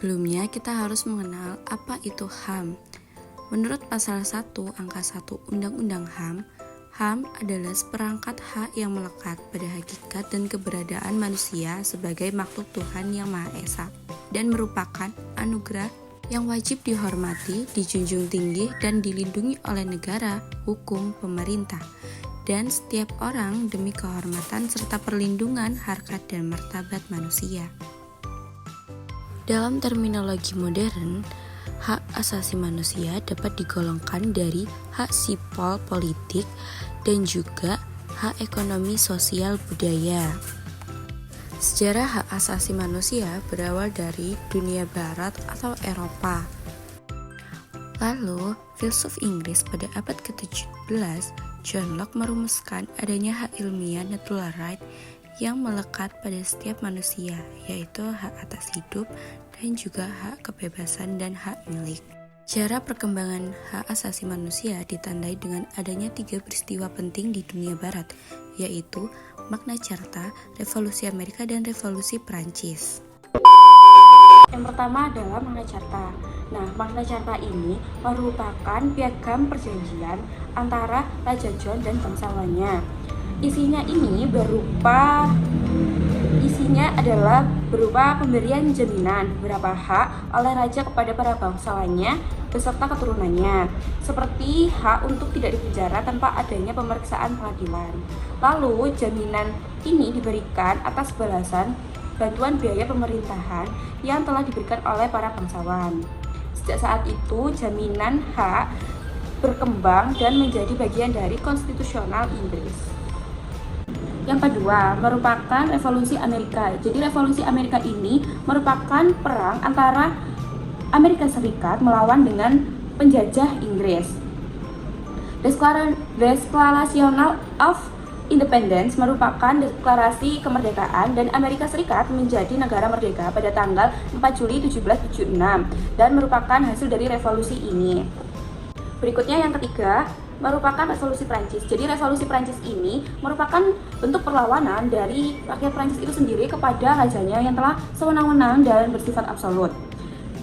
Sebelumnya kita harus mengenal apa itu HAM. Menurut pasal 1 angka 1 Undang-Undang HAM adalah seperangkat hak yang melekat pada hakikat dan keberadaan manusia sebagai makhluk Tuhan yang Maha Esa dan merupakan anugerah yang wajib dihormati, dijunjung tinggi, dan dilindungi oleh negara, hukum, pemerintah, dan setiap orang demi kehormatan serta perlindungan harkat dan martabat manusia. Dalam terminologi modern, hak asasi manusia dapat digolongkan dari hak sipil politik dan juga hak ekonomi sosial budaya. Sejarah hak asasi manusia berawal dari dunia barat atau Eropa. Lalu, filsuf Inggris pada abad ke-17, John Locke merumuskan adanya hak ilmiah natural right yang melekat pada setiap manusia, yaitu hak atas hidup dan juga hak kebebasan dan hak milik. Sejarah perkembangan hak asasi manusia ditandai dengan adanya 3 peristiwa penting di dunia barat, yaitu Magna Carta, Revolusi Amerika, dan Revolusi Perancis. Yang pertama adalah Magna Carta. Nah, Magna Carta ini merupakan piagam perjanjian antara Raja John dan bangsawannya. Isinya adalah berupa pemberian jaminan beberapa hak oleh raja kepada para bangsawannya beserta keturunannya, seperti hak untuk tidak dipenjara tanpa adanya pemeriksaan pengadilan. Lalu, jaminan ini diberikan atas balasan bantuan biaya pemerintahan yang telah diberikan oleh para bangsawan. Sejak saat itu, jaminan hak berkembang dan menjadi bagian dari konstitusional Inggris. Yang kedua, merupakan Revolusi Amerika. Jadi Revolusi Amerika ini merupakan perang antara Amerika Serikat melawan dengan penjajah Inggris. Declaration of Independence merupakan deklarasi kemerdekaan dan Amerika Serikat menjadi negara merdeka pada tanggal 4 Juli 1776 dan merupakan hasil dari revolusi ini. Berikutnya yang ketiga, merupakan Revolusi Prancis. Jadi Revolusi Prancis ini merupakan bentuk perlawanan dari rakyat Prancis itu sendiri kepada rajanya yang telah sewenang-wenang dan bersifat absolut.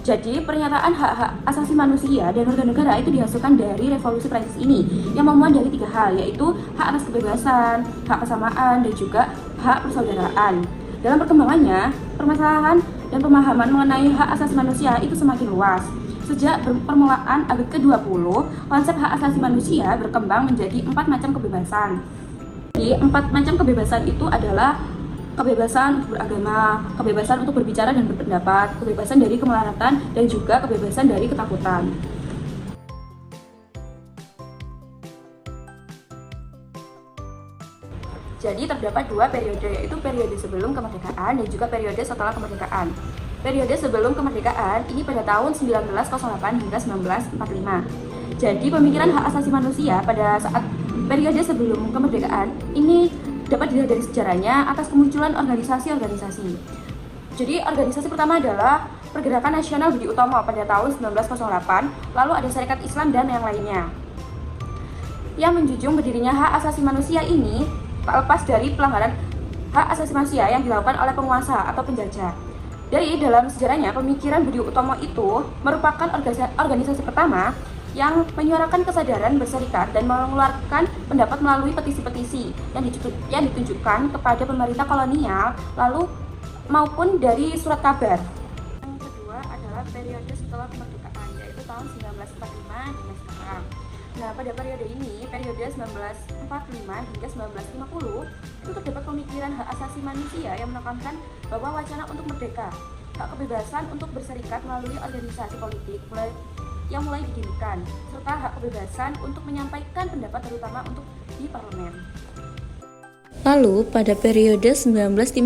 Jadi pernyataan hak-hak asasi manusia dan warga negara itu dihasilkan dari Revolusi Prancis ini yang memuat dari 3 hal, yaitu hak atas kebebasan, hak kesamaan, dan juga hak persaudaraan. Dalam perkembangannya, permasalahan dan pemahaman mengenai hak asasi manusia itu semakin luas. Sejak permulaan abad ke-20, konsep hak asasi manusia berkembang menjadi 4 macam kebebasan. Jadi 4 macam kebebasan itu adalah kebebasan untuk beragama, kebebasan untuk berbicara dan berpendapat, kebebasan dari kemelaratan, dan juga kebebasan dari ketakutan. Jadi terdapat 2 periode, yaitu periode sebelum kemerdekaan dan juga periode setelah kemerdekaan. Periode sebelum kemerdekaan ini pada tahun 1908 hingga 1945. Jadi pemikiran hak asasi manusia pada saat periode sebelum kemerdekaan ini dapat dilihat dari sejarahnya atas kemunculan organisasi-organisasi. Jadi organisasi pertama adalah Pergerakan Nasional Budi Utomo pada tahun 1908, lalu ada Serikat Islam dan yang lainnya. Yang menjunjung berdirinya hak asasi manusia ini tak lepas dari pelanggaran hak asasi manusia yang dilakukan oleh penguasa atau penjajah. Dari dalam sejarahnya, pemikiran Budi Utomo itu merupakan organisasi pertama yang menyuarakan kesadaran berserikat dan mengeluarkan pendapat melalui petisi-petisi yang ditunjukkan kepada pemerintah kolonial lalu maupun dari surat kabar. Yang kedua adalah periode setelah kemerdekaan, yaitu tahun 1945 hingga sekarang. Nah, pada periode ini, periode 1945 hingga 1950, itu terdapat pemikiran hak asasi manusia yang menekankan bahwa wacana untuk merdeka, hak kebebasan untuk berserikat melalui organisasi politik yang mulai didirikan, serta hak kebebasan untuk menyampaikan pendapat terutama untuk di parlemen. Lalu, pada periode 1950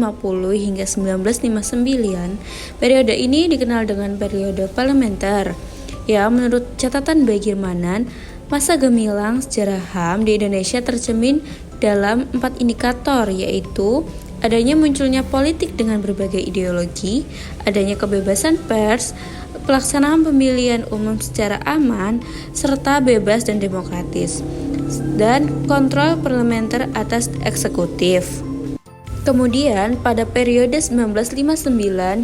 hingga 1959, periode ini dikenal dengan periode parlementer. Ya, menurut catatan Bagirmanan, masa gemilang sejarah HAM di Indonesia tercermin dalam 4 indikator, yaitu adanya munculnya politik dengan berbagai ideologi, adanya kebebasan pers, pelaksanaan pemilihan umum secara aman, serta bebas dan demokratis, dan kontrol parlementer atas eksekutif. Kemudian, pada periode 1959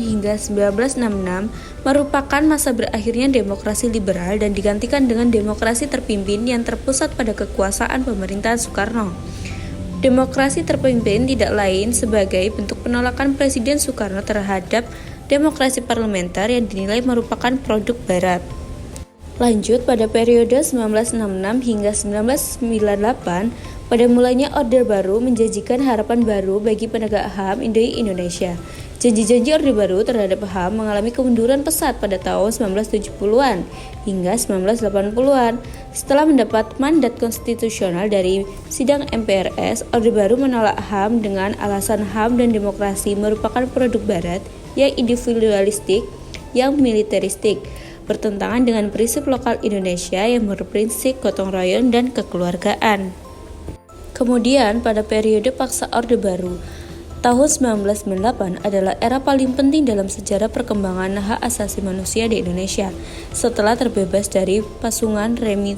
hingga 1966 merupakan masa berakhirnya demokrasi liberal dan digantikan dengan demokrasi terpimpin yang terpusat pada kekuasaan pemerintahan Soekarno. Demokrasi terpimpin tidak lain sebagai bentuk penolakan Presiden Soekarno terhadap demokrasi parlementer yang dinilai merupakan produk Barat. Lanjut, pada periode 1966 hingga 1998, pada mulanya Orde Baru menjanjikan harapan baru bagi penegak HAM di Indonesia. Janji-janji Orde Baru terhadap HAM mengalami kemunduran pesat pada tahun 1970-an hingga 1980-an. Setelah mendapat mandat konstitusional dari sidang MPRS, Orde Baru menolak HAM dengan alasan HAM dan demokrasi merupakan produk Barat yang individualistik, yang militeristik, bertentangan dengan prinsip lokal Indonesia yang berprinsip gotong royong dan kekeluargaan. Kemudian pada periode paksa Orde Baru, tahun 1998 adalah era paling penting dalam sejarah perkembangan hak asasi manusia di Indonesia setelah terbebas dari pasungan remit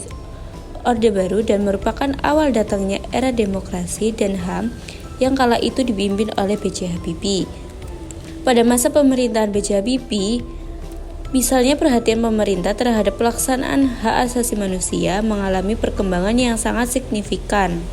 Orde Baru dan merupakan awal datangnya era demokrasi dan HAM yang kala itu dipimpin oleh B.J. Habibie. Pada masa pemerintahan B.J. Habibie, misalnya perhatian pemerintah terhadap pelaksanaan hak asasi manusia mengalami perkembangan yang sangat signifikan.